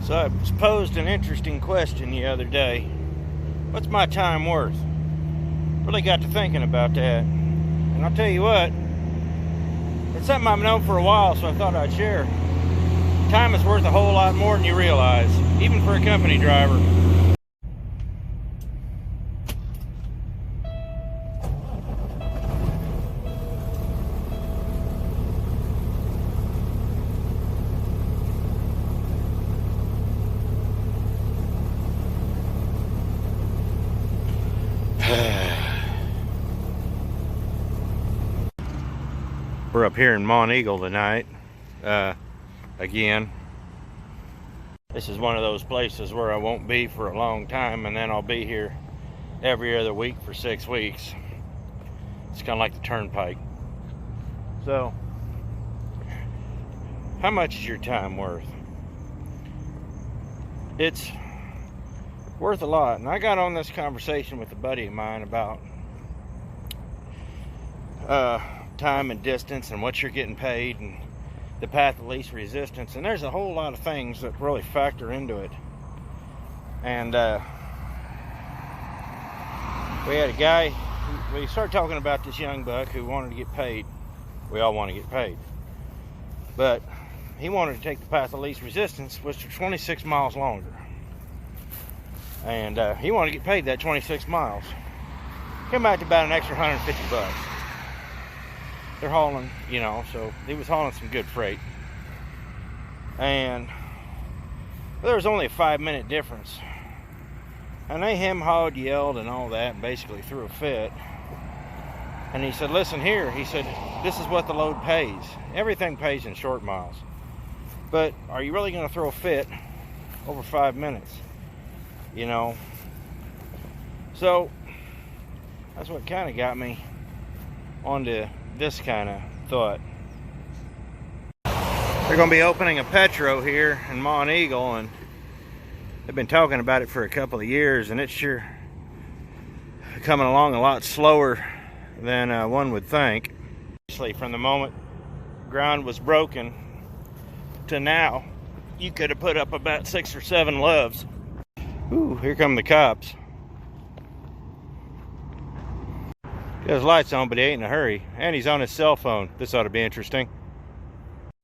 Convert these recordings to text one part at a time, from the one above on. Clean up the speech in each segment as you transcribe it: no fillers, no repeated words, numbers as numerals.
So I was posed an interesting question the other day. What's my time worth? Really got to thinking about that. And I'll tell you what, it's something I've known for a while, so I thought I'd share. Time is worth a whole lot more than you realize, even for a company driver. We're up here in Monteagle tonight. Again, this is one of those places where I won't be for a long time, and then I'll be here every other week for 6 weeks. It's kind of like the turnpike. So, how much is your time worth? It's worth a lot. And I got on this conversation with a buddy of mine about time and distance and what you're getting paid and the path of least resistance, and there's a whole lot of things that really factor into it. And we had a guy, we started talking about this young buck who wanted to get paid. We all want to get paid, but he wanted to take the path of least resistance, which was 26 miles longer, and he wanted to get paid that 26 miles. Came out to about an extra $150. They're hauling, you know, so he was hauling some good freight. And there was only a 5-minute difference. And they hem-hawed, yelled, and all that, and basically threw a fit. And he said, listen here, he said, this is what the load pays. Everything pays in short miles. But are you really going to throw a fit over 5 minutes? You know? So, that's what kind of got me onto this kind of thought. They're going to be opening a Petro here in Monteagle, and they've been talking about it for a couple of years, and it's sure coming along a lot slower than one would think. Actually, from the moment ground was broken to now, you could have put up about 6 or 7 loves. Ooh, here come the cops. He has lights on, but he ain't in a hurry. And he's on his cell phone. This ought to be interesting.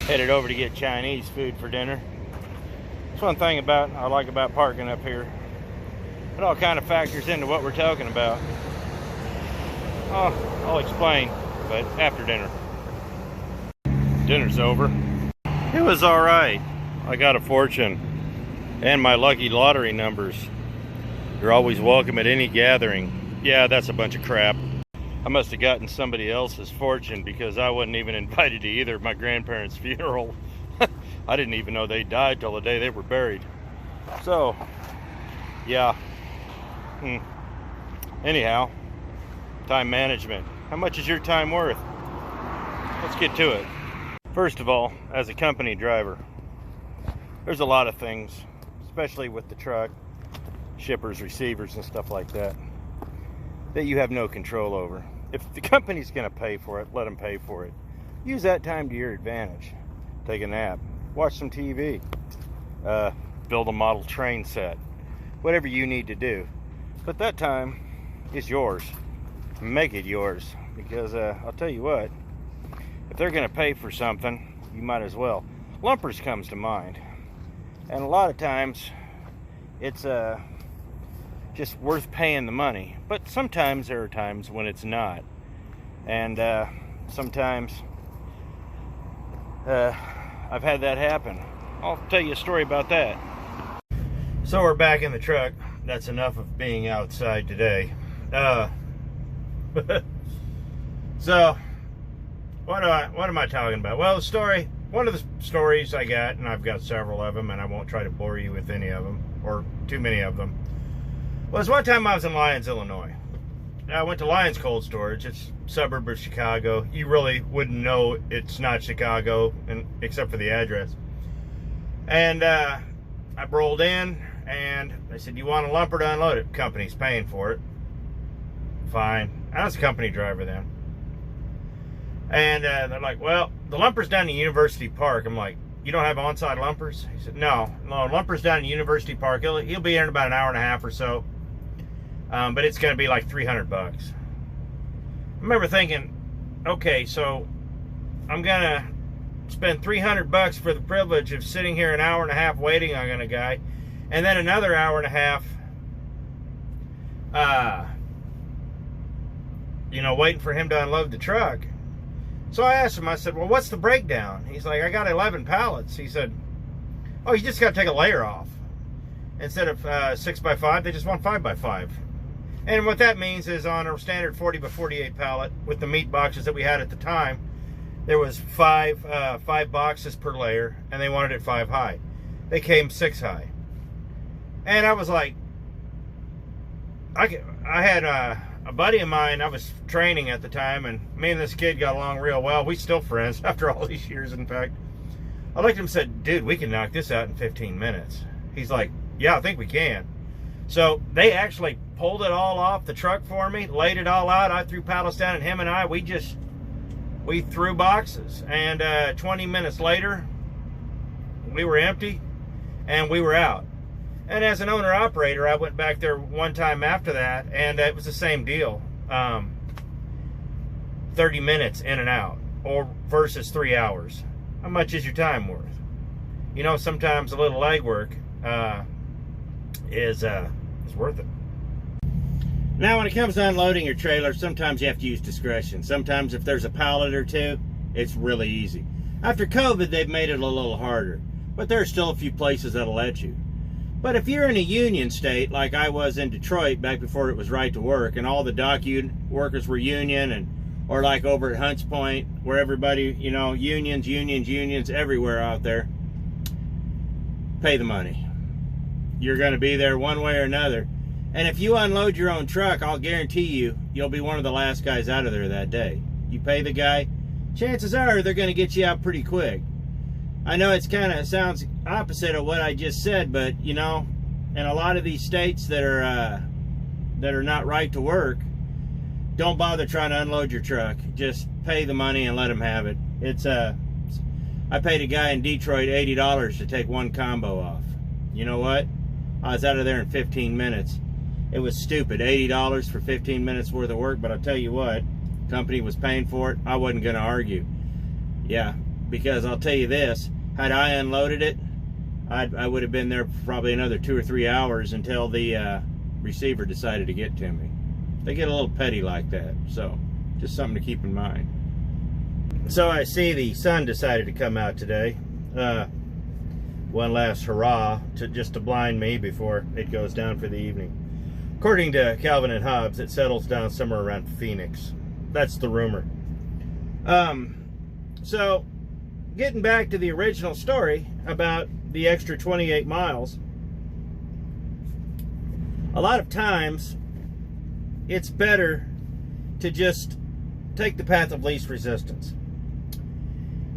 Headed over to get Chinese food for dinner. That's one thing I like about parking up here. It all kind of factors into what we're talking about. Oh, I'll explain, but after dinner. Dinner's over. It was alright. I got a fortune. And my lucky lottery numbers. You're always welcome at any gathering. Yeah, that's a bunch of crap. I must have gotten somebody else's fortune because I wasn't even invited to either of my grandparents' funeral. I didn't even know they died till the day they were buried. So, yeah. Anyhow, time management. How much is your time worth? Let's get to it. First of all, as a company driver, there's a lot of things, especially with the truck, shippers, receivers, and stuff like that, that you have no control over. If the company's going to pay for it, let them pay for it. Use that time to your advantage. Take a nap, watch some TV, build a model train set, whatever you need to do. But that time is yours. Make it yours, because I'll tell you what, if they're going to pay for something, you might as well. Lumpers comes to mind, and a lot of times it's just worth paying the money, but sometimes there are times when it's not, and sometimes I've had that happen. I'll tell you a story about that. So we're back in the truck. That's enough of being outside today. So what am I talking about? Well, one of the stories I got, and I've got several of them, and I won't try to bore you with any of them or too many of them. Was one time I was in Lyons, Illinois. I went to Lyons Cold Storage. It's a suburb of Chicago. You really wouldn't know it's not Chicago, except for the address. And I rolled in, and they said, "You want a lumper to unload it?" Company's paying for it. Fine. I was a company driver then. And they're like, "Well, the lumper's down in University Park." I'm like, you don't have on-site lumpers? He said, no, lumper's down in University Park. He'll be here in about an hour and a half or so. But it's going to be like $300. I remember thinking, okay, so I'm going to spend $300 for the privilege of sitting here an hour and a half waiting on a guy, and then another hour and a half, you know, waiting for him to unload the truck. So I asked him, I said, well, what's the breakdown? He's like, I got 11 pallets. He said, oh, you just got to take a layer off. Instead of 6x5, they just want 5x5. And what that means is on a standard 40x48 pallet with the meat boxes that we had at the time, there was five boxes per layer, and they wanted it 5 high. They came 6 high. And I was like, I had a buddy of mine, I was training at the time, and me and this kid got along real well. We still friends after all these years, in fact. I looked at him and said, dude, we can knock this out in 15 minutes. He's like, yeah, I think we can. So they actually pulled it all off the truck for me, laid it all out. I threw pallets down, and him and I, we threw boxes. And 20 minutes later, we were empty, and we were out. And as an owner-operator, I went back there one time after that, and it was the same deal. 30 minutes in and out, or versus 3 hours. How much is your time worth? You know, sometimes a little legwork is worth it. Now, when it comes to unloading your trailer, sometimes you have to use discretion. Sometimes if there's a pallet or two, it's really easy. After COVID, they've made it a little harder, but there are still a few places that'll let you. But if you're in a union state, like I was in Detroit back before it was right to work, and all the dock workers were union, or like over at Hunts Point, where everybody, you know, unions everywhere out there, pay the money. You're going to be there one way or another. And if you unload your own truck, I'll guarantee you'll be one of the last guys out of there that day. You pay the guy, chances are they're going to get you out pretty quick. I know it's kind of sounds opposite of what I just said, but you know, in a lot of these states that are not right to work, don't bother trying to unload your truck. Just pay the money and let them have it. I paid a guy in Detroit $80 to take one combo off. You know what? I was out of there in 15 minutes. It was stupid, $80 for 15 minutes worth of work, but I'll tell you what, company was paying for it. I wasn't going to argue. Yeah, because I'll tell you this, had I unloaded it, I would have been there for probably another 2 or 3 hours until the receiver decided to get to me. They get a little petty like that, so just something to keep in mind. So I see the sun decided to come out today. One last hurrah just to blind me before it goes down for the evening. According to Calvin and Hobbes, it settles down somewhere around Phoenix. That's the rumor. So, getting back to the original story about the extra 28 miles, a lot of times it's better to just take the path of least resistance.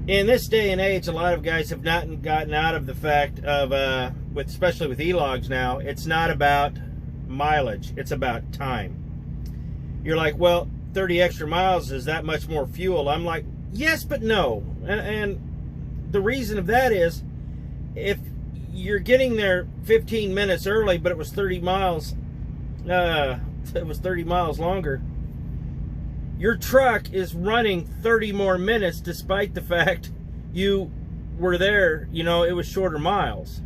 In this day and age, a lot of guys have not gotten out of the fact of, especially with e-logs now, it's not about mileage, it's about time. You're like, well, 30 extra miles is that much more fuel. I'm like, yes, but no. And the reason of that is, if you're getting there 15 minutes early, but it was 30 miles, it was 30 miles longer, your truck is running 30 more minutes despite the fact you were there, you know, it was shorter miles,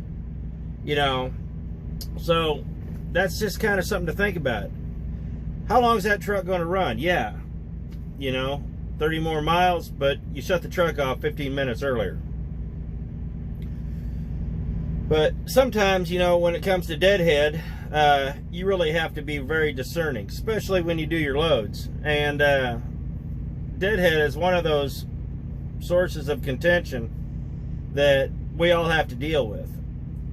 you know. So that's just kind of something to think about. How long is that truck going to run? Yeah, you know, 30 more miles, but you shut the truck off 15 minutes earlier. But sometimes, you know, when it comes to deadhead, you really have to be very discerning, especially when you do your loads. And deadhead is one of those sources of contention that we all have to deal with.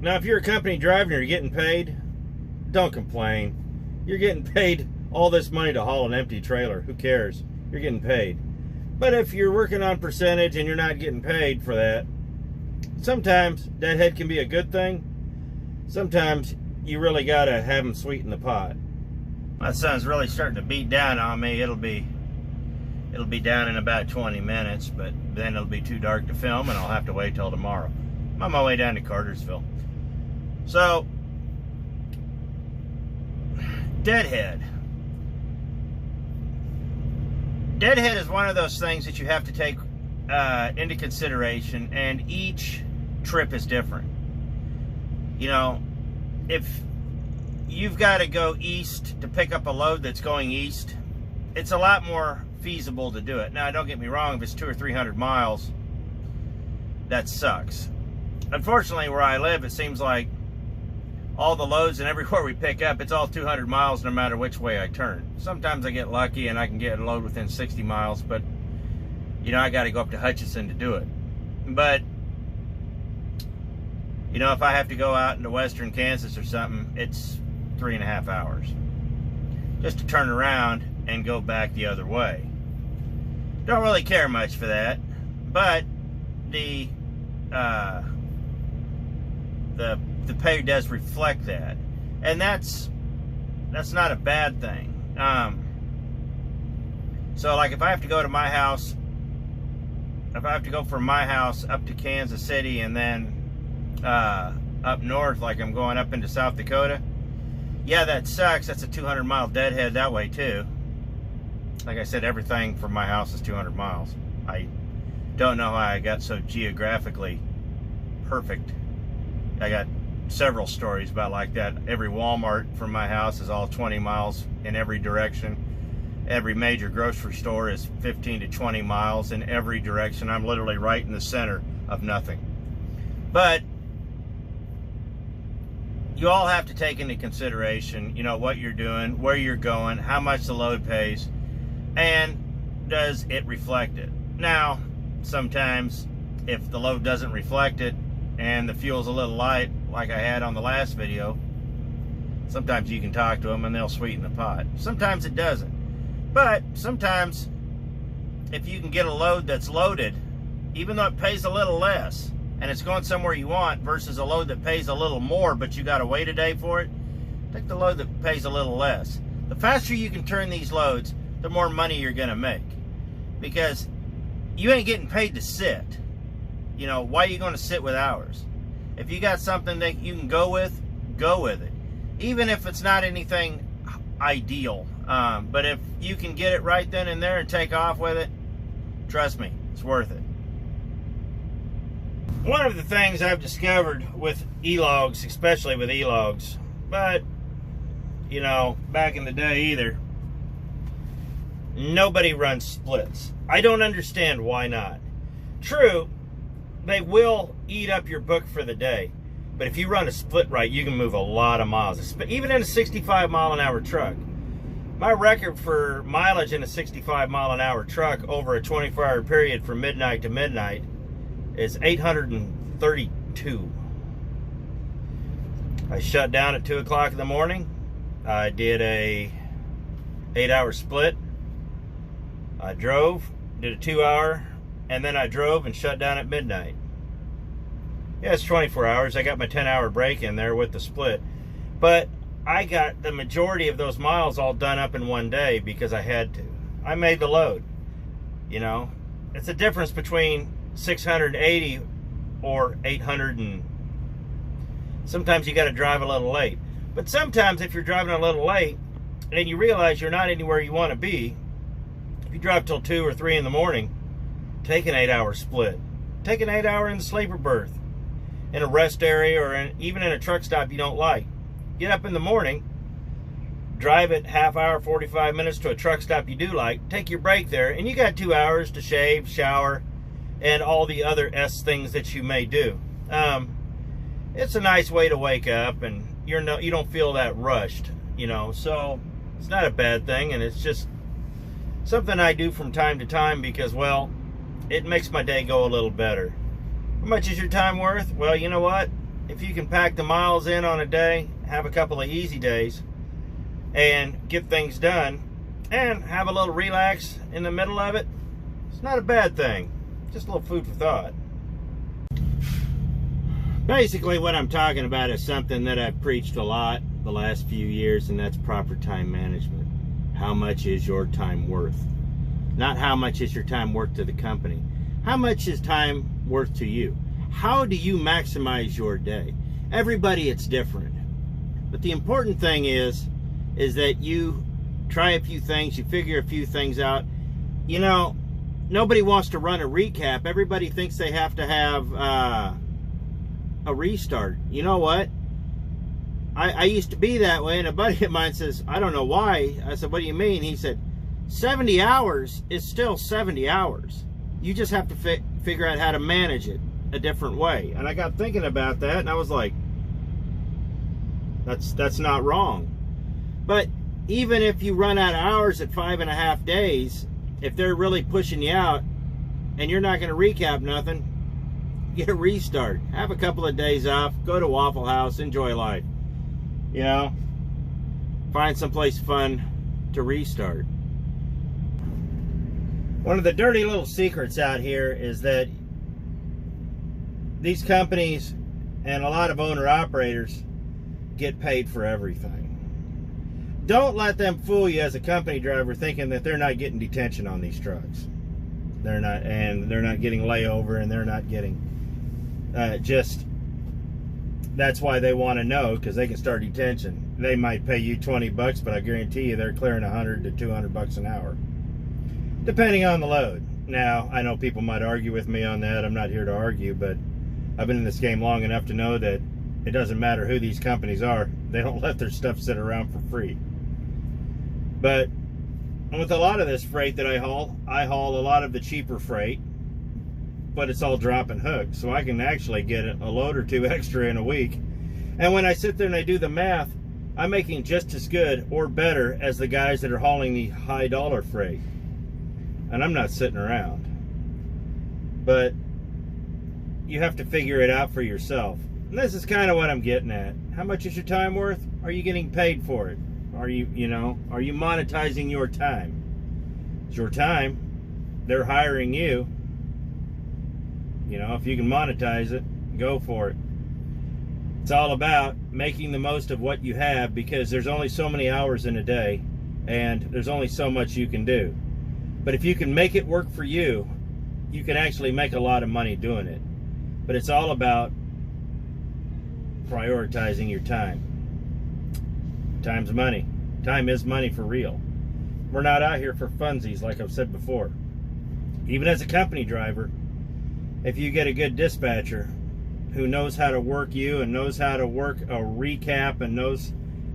Now, if you're a company driver and you're getting paid, don't complain. You're getting paid all this money to haul an empty trailer. Who cares? You're getting paid. But if you're working on percentage and you're not getting paid for that, sometimes deadhead can be a good thing. Sometimes you really got to have them sweeten the pot. My sun's really starting to beat down on me. It'll be It'll be down in about 20 minutes, but then it'll be too dark to film and I'll have to wait till tomorrow. I'm on my way down to Cartersville. So, deadhead. Deadhead is one of those things that you have to take into consideration, and each trip is different. You know, if you've got to go east to pick up a load that's going east, it's a lot more feasible to do it. Now, don't get me wrong, if it's 200 or 300 miles, that sucks. Unfortunately, where I live, it seems like all the loads and everywhere we pick up, it's all 200 miles no matter which way I turn. Sometimes I get lucky and I can get a load within 60 miles, but you know, I got to go up to Hutchinson to do it. But you know, if I have to go out into western Kansas or something, it's 3.5 hours just to turn around and go back the other way. Don't really care much for that, but the pay does reflect that, and that's not a bad thing. So like if I have to go to my house, if I have to go from my house up to Kansas City and then up north, like I'm going up into South Dakota, yeah, that sucks. That's a 200-mile deadhead that way too. Like I said, everything from my house is 200 miles. I don't know how I got so geographically perfect. I got several stories about like that. Every Walmart from my house is all 20 miles in every direction. Every major grocery store is 15 to 20 miles in every direction. I'm literally right in the center of nothing. But you all have to take into consideration, you know, what you're doing, where you're going, how much the load pays, and does it reflect it. Now, sometimes if the load doesn't reflect it and the fuel's a little light, like I had on the last video, sometimes you can talk to them and they'll sweeten the pot. Sometimes it doesn't. But sometimes if you can get a load that's loaded, even though it pays a little less and it's going somewhere you want, versus a load that pays a little more but you got to wait a day for it, take the load that pays a little less. The faster you can turn these loads, the more money you're going to make, because you ain't getting paid to sit. You know, why are you going to sit with hours? If you got something that you can go with it. Even if it's not anything ideal. But if you can get it right then and there and take off with it, trust me, it's worth it. One of the things I've discovered with e-logs, especially with e-logs, but, you know, back in the day either, nobody runs splits. I don't understand why not. True, they will eat up your book for the day, but if you run a split right, you can move a lot of miles, even in a 65-mile-an-hour truck. My record for mileage in a 65-mile-an-hour truck over a 24-hour period from midnight to midnight is 832. I shut down at 2 o'clock in the morning. I did a 8-hour split. I drove, did a 2-hour, and then I drove and shut down at midnight. Yeah, it's 24 hours. I got my 10-hour break in there with the split. But I got the majority of those miles all done up in one day because I had to. I made the load. You know, it's a difference between 680 or 800, and sometimes you got to drive a little late. But sometimes if you're driving a little late and you realize you're not anywhere you want to be, if you drive till 2 or 3 in the morning, take an 8-hour split. Take an 8-hour in the sleeper berth, in a rest area, or even in a truck stop you don't like. Get up in the morning, drive it half hour, 45 minutes to a truck stop you do like, take your break there, and you got 2 hours to shave, shower, and all the other things that you may do. It's a nice way to wake up, and you don't feel that rushed, you know. So it's not a bad thing, and it's just something I do from time to time because, well, it makes my day go a little better. How much is your time worth? Well, you know what? If you can pack the miles in on a day, have a couple of easy days, and get things done, and have a little relax in the middle of it, it's not a bad thing. Just a little food for thought. Basically, what I'm talking about is something that I've preached a lot the last few years, and that's proper time management. How much is your time worth? Not how much is your time worth to the company. How much is time worth to you? How do you maximize your day? Everybody, it's different. But the important thing is that you try a few things, you figure a few things out. You know, nobody wants to run a recap. Everybody thinks they have to have a restart. You know what? I used to be that way, and a buddy of mine says, I don't know why. I said, what do you mean? He said, 70 hours is still 70 hours. You just have to figure out how to manage it a different way. And I got thinking about that, and I was like, that's not wrong. But even if you run out of hours at 5.5 days, if they're really pushing you out and you're not going to recap nothing, get a restart. Have a couple of days off, go to Waffle House, enjoy life. You know, find someplace fun to restart. One of the dirty little secrets out here is that these companies and a lot of owner-operators get paid for everything. Don't let them fool you as a company driver thinking that they're not getting detention on these trucks. They're not, and they're not getting layover, and they're not getting that's why they want to know, because they can start detention. They might pay you $20, but I guarantee you they're clearing $100 to $200 an hour, depending on the load. Now, I know people might argue with me on that. I'm not here to argue, but I've been in this game long enough to know that it doesn't matter who these companies are. They don't let their stuff sit around for free. But with a lot of this freight that I haul a lot of the cheaper freight, but it's all drop and hook, so I can actually get a load or two extra in a week. And when I sit there and I do the math, I'm making just as good or better as the guys that are hauling the high dollar freight. And I'm not sitting around. But you have to figure it out for yourself. And this is kind of what I'm getting at. How much is your time worth? Are you getting paid for it? Are you monetizing your time? It's your time. They're hiring you. You know, if you can monetize it, go for it. It's all about making the most of what you have, because there's only so many hours in a day, and there's only so much you can do. But if you can make it work for you, you can actually make a lot of money doing it. But it's all about prioritizing your time. Time's money. Time is money for real. We're not out here for funsies, like I've said before. Even as a company driver, if you get a good dispatcher who knows how to work you and knows how to work a recap and knows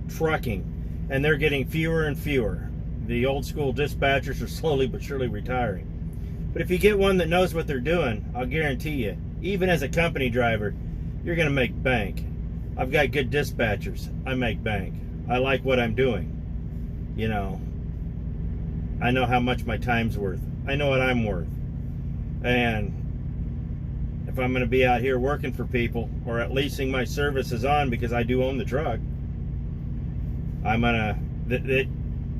trucking, and they're getting fewer and fewer. The old school dispatchers are slowly but surely retiring. But if you get one that knows what they're doing, I'll guarantee you, even as a company driver, you're going to make bank. I've got good dispatchers. I make bank. I like what I'm doing. You know, I know how much my time's worth. I know what I'm worth. And if I'm going to be out here working for people, or at leasing my services on, because I do own the truck, I'm gonna,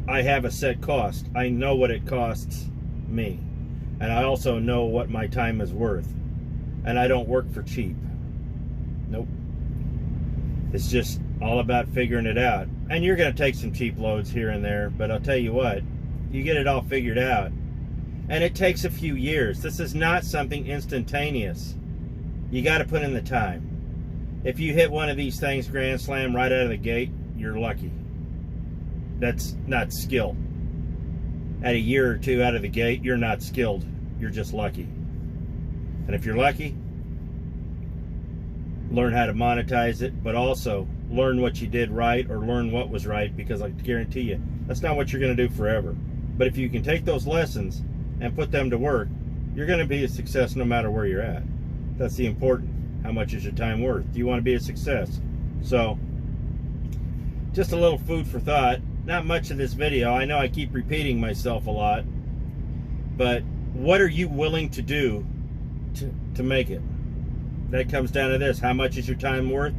I have a set cost. I know what it costs me, and I also know what my time is worth. And I don't work for cheap. Nope. It's just all about figuring it out. And you're going to take some cheap loads here and there, but I'll tell you what, you get it all figured out, and it takes a few years. This is not something instantaneous. You got to put in the time. If you hit one of these things grand slam right out of the gate, you're lucky. That's not skill. At a year or two out of the gate, you're not skilled. You're just lucky. And if you're lucky, learn how to monetize it, but also learn what you did right, or learn what was right, because I guarantee you, that's not what you're going to do forever. But if you can take those lessons and put them to work, you're going to be a success no matter where you're at. That's the important. How much is your time worth? Do you want to be a success? So, just a little food for thought. Not much of this video. I know I keep repeating myself a lot, but what are you willing to do to make it? That comes down to this. How much is your time worth?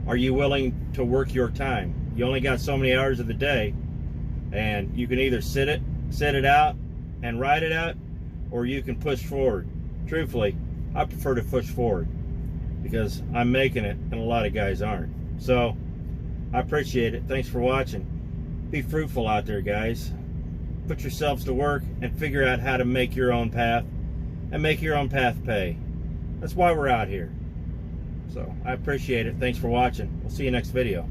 Are you willing to work your time? You only got so many hours of the day, and you can either sit it out and ride it out, or you can push forward. Truthfully, I prefer to push forward, because I'm making it and a lot of guys aren't. So I appreciate it. Thanks for watching. Be fruitful out there, guys. put yourselves to work and figure out how to make your own path and make your own path pay. That's why we're out here. So I appreciate it. Thanks for watching. We'll see you next video.